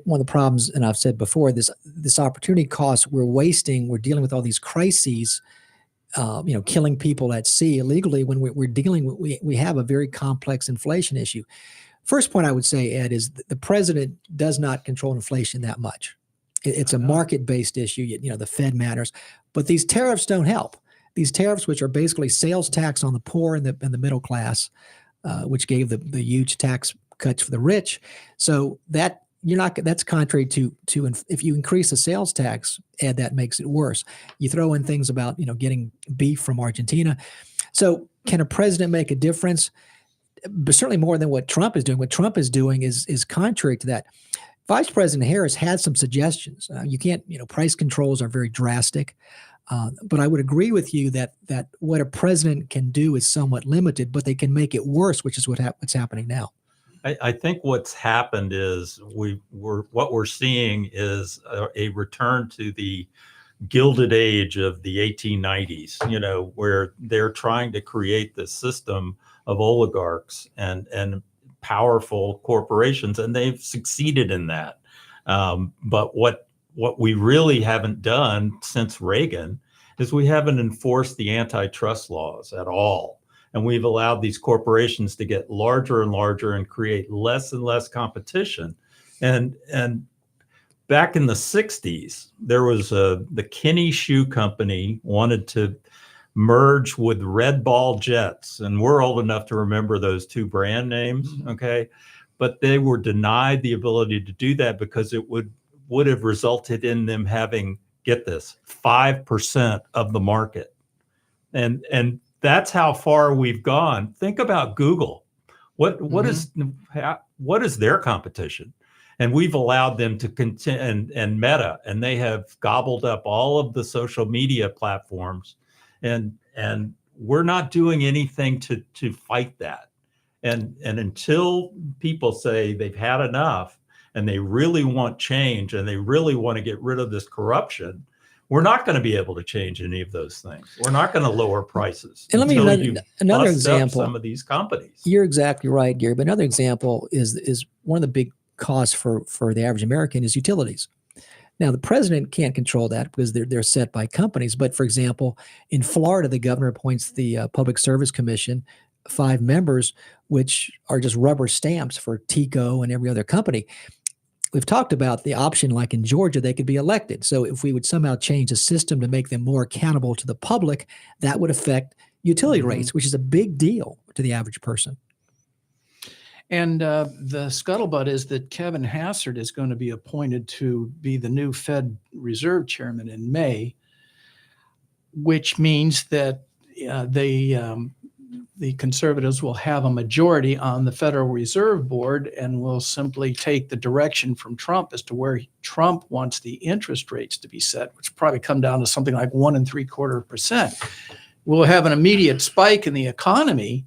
one of the problems. And I've said before, this opportunity cost we're wasting. We're dealing with all these crises, killing people at sea illegally. When we're dealing with, we have a very complex inflation issue. First point I would say, Ed, is the president does not control inflation that much. It's a market-based issue. The Fed matters, but these tariffs don't help. These tariffs, which are basically sales tax on the poor and the middle class, which gave the huge tax cuts for the rich. So that's contrary to if you increase the sales tax, Ed, that makes it worse. You throw in things about getting beef from Argentina. So can a president make a difference? But certainly more than what Trump is doing. What Trump is doing is contrary to that. Vice President Harris had some suggestions. You can't, price controls are very drastic. But I would agree with you that what a president can do is somewhat limited, but they can make it worse, which is what's happening now. I think what's happened is what we're seeing is a return to the Gilded Age of the 1890s, where they're trying to create this system of oligarchs and powerful corporations, and they've succeeded in that. But what we really haven't done since Reagan is we haven't enforced the antitrust laws at all. And we've allowed these corporations to get larger and larger and create less and less competition. And back in the 60s, there was the Kinney Shoe Company wanted to merge with Red Ball Jets. And we're old enough to remember those two brand names, okay? But they were denied the ability to do that because it would have resulted in them having, get this, 5% of the market. And that's how far we've gone. Think about Google. What is their competition? And we've allowed them to continue, and Meta, and they have gobbled up all of the social media platforms. And we're not doing anything to fight that. And until people say they've had enough and they really want change and they really want to get rid of this corruption, we're not going to be able to change any of those things. We're not going to lower prices. And let me give another example. Some of these companies. You're exactly right, Gary. But another example is one of the big costs for the average American is utilities. Now, the president can't control that because they're set by companies. But for example, in Florida, the governor appoints the Public Service Commission, 5 members, which are just rubber stamps for TECO and every other company. We've talked about the option, like in Georgia, they could be elected. So if we would somehow change the system to make them more accountable to the public, that would affect utility rates, which is a big deal to the average person. And the scuttlebutt is that Kevin Hassard is going to be appointed to be the new Fed Reserve Chairman in May, which means that the conservatives will have a majority on the Federal Reserve Board and will simply take the direction from Trump as to where Trump wants the interest rates to be set, which probably come down to something like 1.75%. We'll have an immediate spike in the economy.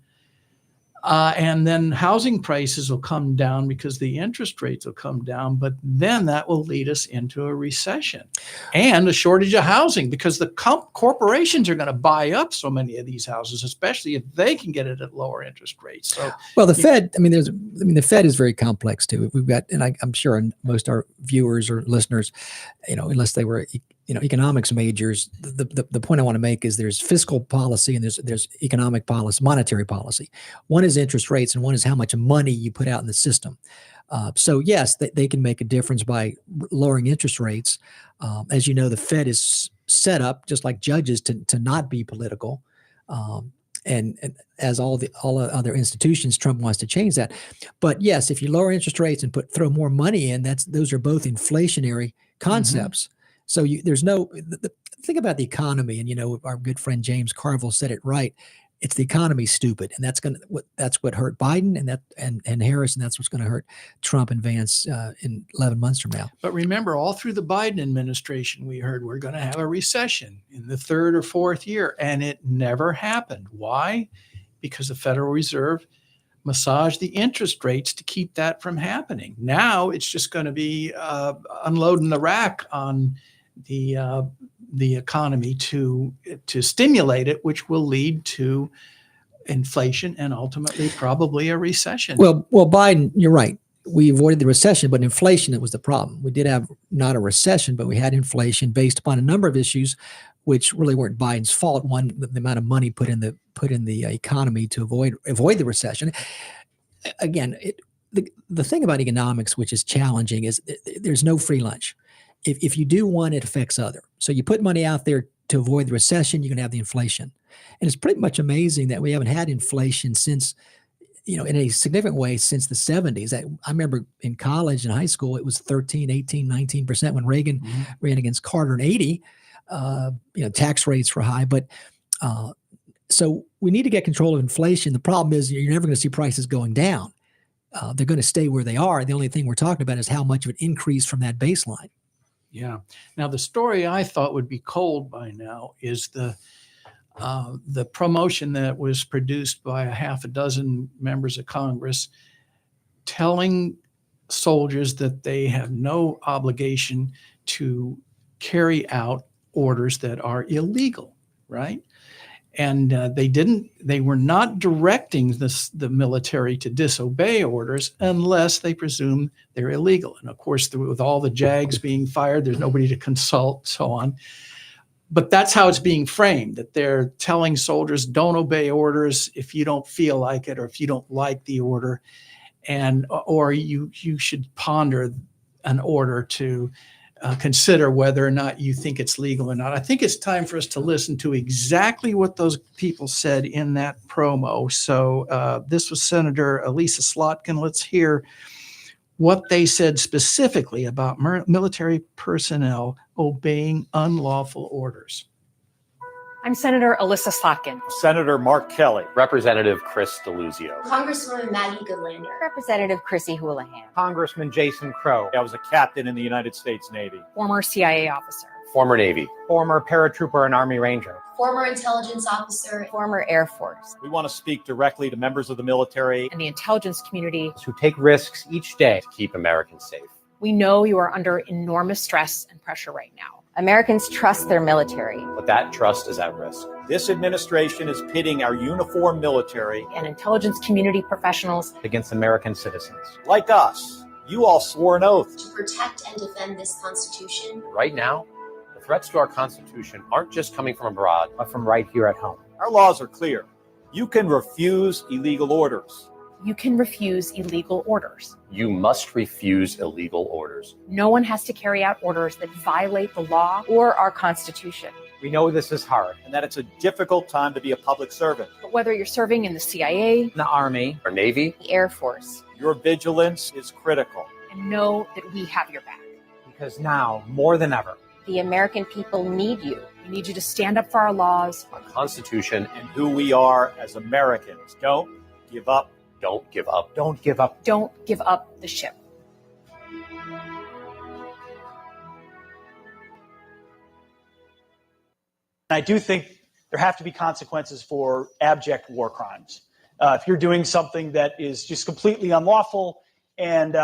And then housing prices will come down because the interest rates will come down, but then that will lead us into a recession and a shortage of housing because the corporations are going to buy up so many of these houses, especially if they can get it at lower interest rates. So, well, the Fed, the Fed is very complex too. We've got, and I'm sure most of our viewers or listeners, unless they were economics majors, the point I want to make is there's fiscal policy and there's economic policy, monetary policy. One is interest rates and one is how much money you put out in the system. So yes, they can make a difference by lowering interest rates. As you know, the Fed is set up just like judges to not be political. And as all other institutions, Trump wants to change that. But yes, if you lower interest rates and throw more money in, those are both inflationary concepts. Mm-hmm. So there's no think about the economy, and our good friend James Carville said it right. It's the economy, stupid, and that's what hurt Biden and Harris, and that's what's going to hurt Trump and Vance in 11 months from now. But remember, all through the Biden administration, we heard we're going to have a recession in the third or fourth year, and it never happened. Why? Because the Federal Reserve massaged the interest rates to keep that from happening. Now it's just going to be unloading the rack on the economy to stimulate it, which will lead to inflation and ultimately probably a recession. Well, Biden, you're right. We avoided the recession, but inflation, it was the problem. We did have not a recession, but we had inflation based upon a number of issues, which really weren't Biden's fault. One, the amount of money put in the economy to avoid the recession. Again, the thing about economics, which is challenging, is there's no free lunch. If you do one, it affects other. So you put money out there to avoid the recession, you're going to have the inflation. And it's pretty much amazing that we haven't had inflation since, in a significant way since the 70s. I remember in college and high school, it was 13, 18, 19% when Reagan ran against Carter in 80. Tax rates were high. But so we need to get control of inflation. The problem is you're never going to see prices going down. They're going to stay where they are. The only thing we're talking about is how much of an increase from that baseline. Yeah. Now, the story I thought would be cold by now is the promotion that was produced by a half a dozen members of Congress telling soldiers that they have no obligation to carry out orders that are illegal, right? And they were not directing the military to disobey orders unless they presume they're illegal. And of course, with all the JAGs being fired, there's nobody to consult, so on. But that's how it's being framed, that they're telling soldiers, don't obey orders if you don't feel like it or if you don't like the order, or you should ponder an order to consider whether or not you think it's legal or not. I think it's time for us to listen to exactly what those people said in that promo. So this was Senator Elisa Slotkin. Let's hear what they said specifically about military personnel obeying unlawful orders. I'm Senator Elisa Slotkin. Senator Mark Kelly. Representative Chris DeLuzio. Congresswoman Maggie Goodlander. Representative Chrissy Houlihan. Congressman Jason Crow. I was a captain in the United States Navy. Former CIA officer. Former Navy. Former paratrooper and Army Ranger. Former intelligence officer. Former Air Force. We want to speak directly to members of the military and the intelligence community who take risks each day to keep Americans safe. We know you are under enormous stress and pressure right now. Americans trust their military. But that trust is at risk. This administration is pitting our uniformed military and intelligence community professionals against American citizens. Like us, you all swore an oath to protect and defend this Constitution. Right now, the threats to our Constitution aren't just coming from abroad, but from right here at home. Our laws are clear. You can refuse illegal orders. You can refuse illegal orders. You must refuse illegal orders. No one has to carry out orders that violate the law or our Constitution. We know this is hard and that it's a difficult time to be a public servant. But whether you're serving in the CIA, the Army, or Navy, the Air Force, your vigilance is critical. And know that we have your back. Because now, more than ever, the American people need you. We need you to stand up for our laws, our Constitution, and who we are as Americans. Don't give up. Don't give up. Don't give up. Don't give up the ship. I do think there have to be consequences for abject war crimes. If you're doing something that is just completely unlawful and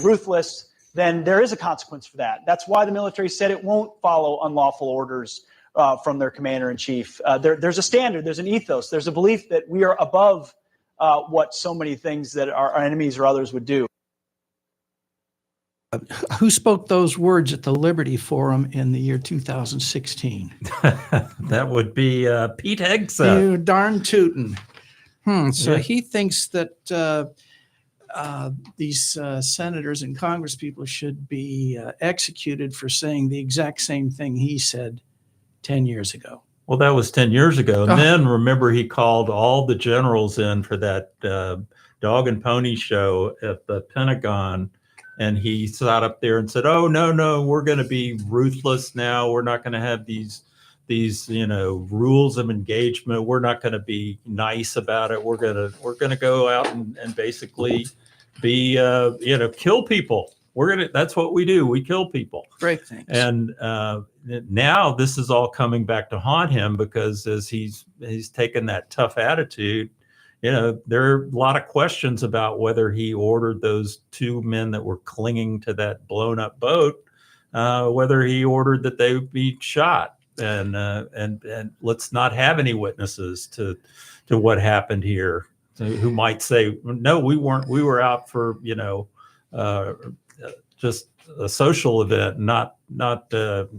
ruthless, then there is a consequence for that. That's why the military said it won't follow unlawful orders from their commander-in-chief. There's a standard, there's an ethos, there's a belief that we are above what so many things that our enemies or others would do. Who spoke those words at the Liberty Forum in the year 2016? That would be Pete Hegseth. You darn tootin'. So Yeah. he thinks that these senators and congresspeople should be executed for saying the exact same thing he said 10 years ago. Well, that was 10 years ago. And Oh. then remember, he called all the generals in for that dog and pony show at the Pentagon. And he sat up there and said, "Oh, no, we're going to be ruthless now. We're not going to have these rules of engagement. We're not going to be nice about it. We're going to go out and basically be, kill people. That's what we do. We kill people." Great things. And now this is all coming back to haunt him, because as he's taken that tough attitude, there are a lot of questions about whether he ordered those two men that were clinging to that blown up boat, whether he ordered that they be shot. And let's not have any witnesses to what happened here who might say, "No, we weren't. We were out for just a social event, not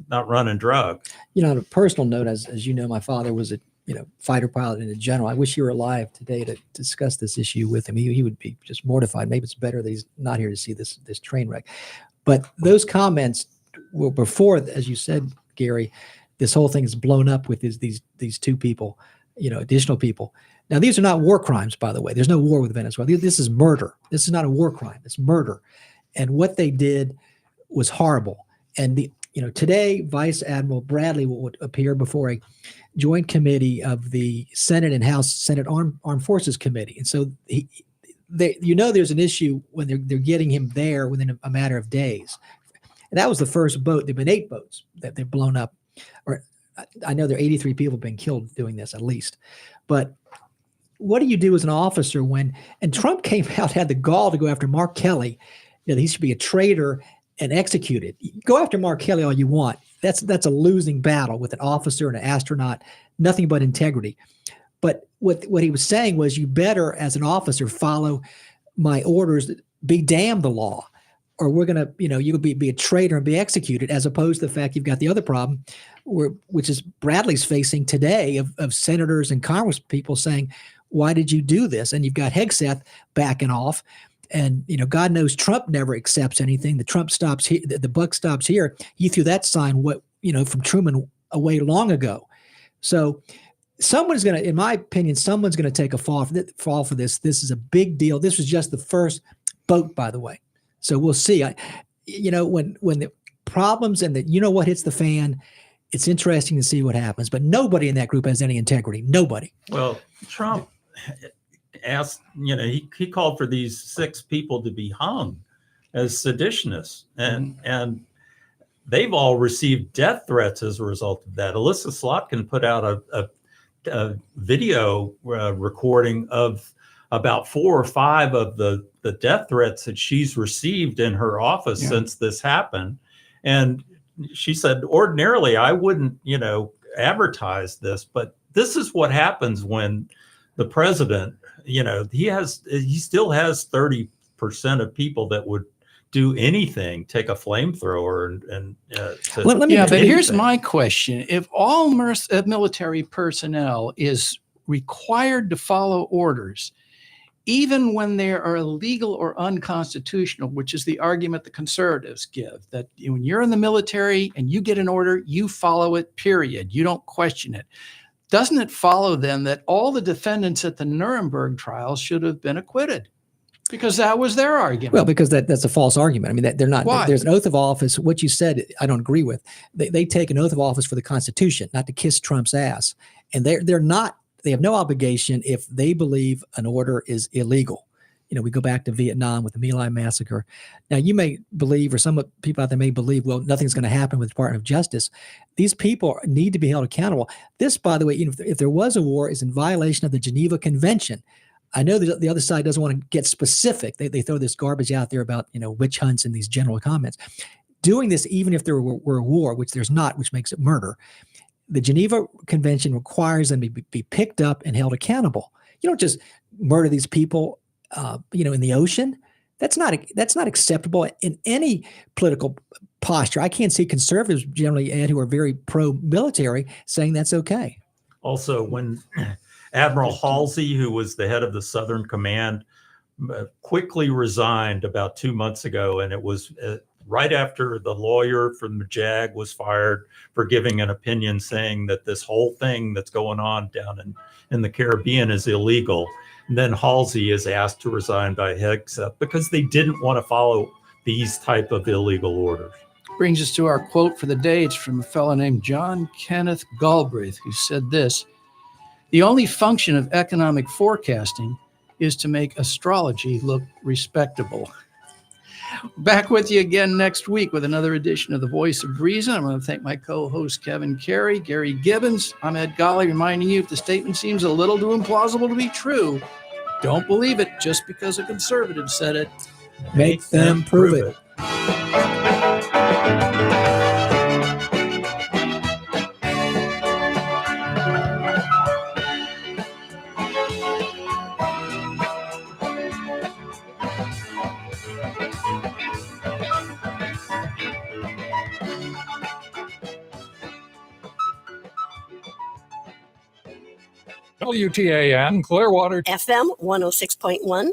running drugs." On a personal note, as you know, my father was a fighter pilot and a general. I wish he were alive today to discuss this issue with him. He would be just mortified. Maybe it's better that he's not here to see this train wreck. But those comments were before, as you said, Gary, this whole thing is blown up with these two people, additional people. Now, these are not war crimes, by the way. There's no war with Venezuela. This is murder. This is not a war crime. It's murder. And what they did was horrible. And today, Vice Admiral Bradley would appear before a joint committee of the Senate and House Senate Armed Forces Committee. And so there's an issue when they're getting him there within a matter of days. And that was the first boat. There've been 8 boats that they've blown up. Or I know there are 83 people have been killed doing this, at least. But what do you do as an officer and Trump came out, had the gall to go after Mark Kelly, he should be a traitor and executed. Go after Mark Kelly all you want. That's a losing battle with an officer and an astronaut, nothing but integrity. But what he was saying was, you better, as an officer, follow my orders, be damned the law, or we're going to, you'll be a traitor and be executed, as opposed to the fact you've got the other problem, which is Bradley's facing today of senators and Congress people saying, why did you do this? And you've got Hegseth backing off. And, God knows Trump never accepts anything. The Trump stops here, the buck stops here. He threw that sign, from Truman away long ago. So someone's going to, in my opinion, someone's going to take a fall for this. This is a big deal. This was just the first boat, by the way. So we'll see. When the problems and what hits the fan, it's interesting to see what happens. But nobody in that group has any integrity. Nobody. Well, Trump asked, he called for these 6 people to be hung as seditionists, and they've all received death threats as a result of that. Alyssa Slotkin put out a video recording of about 4 or 5 of the death threats that she's received in her office since this happened. And she said, ordinarily, I wouldn't, advertise this, but this is what happens when the president, he still has 30% of people that would do anything, take a flamethrower and but here's my question. If all military personnel is required to follow orders, even when they are illegal or unconstitutional, which is the argument the conservatives give, that when you're in the military and you get an order, you follow it, period. You don't question it. Doesn't it follow then that all the defendants at the Nuremberg trials should have been acquitted? Because that was their argument. Well, because that's a false argument. I mean, that they're not. Why? There's an oath of office. What you said, I don't agree with. They take an oath of office for the Constitution, not to kiss Trump's ass. And they're not. They have no obligation if they believe an order is illegal. We go back to Vietnam with the My Lai massacre. Now, you may believe, or some people out there may believe, well, nothing's going to happen with the Department of Justice. These people need to be held accountable. This, by the way, if there was a war, is in violation of the Geneva Convention. I know that the other side doesn't want to get specific. They throw this garbage out there about, witch hunts and these general comments. Doing this, even if there were a war, which there's not, which makes it murder, the Geneva Convention requires them to be picked up and held accountable. You don't just murder these people, in the ocean. That's not acceptable in any political posture. I can't see conservatives generally, Ed, who are very pro-military, saying that's okay. Also, when Admiral Halsey, who was the head of the Southern Command, quickly resigned about 2 months ago, and it was right after the lawyer from the JAG was fired for giving an opinion saying that this whole thing that's going on down in the Caribbean is illegal. And then Halsey is asked to resign by Hegseth because they didn't want to follow these type of illegal orders. Brings us to our quote for the day. It's from a fellow named John Kenneth Galbraith, who said this: "The only function of economic forecasting is to make astrology look respectable." Back with you again next week with another edition of The Voice of Reason. I want to thank my co-host Kevin Carey, Gary Gibbons. I'm Ed Golly, reminding you, if the statement seems a little too implausible to be true, don't believe it just because a conservative said it. Make them prove it. WTAN Clearwater FM 106.1.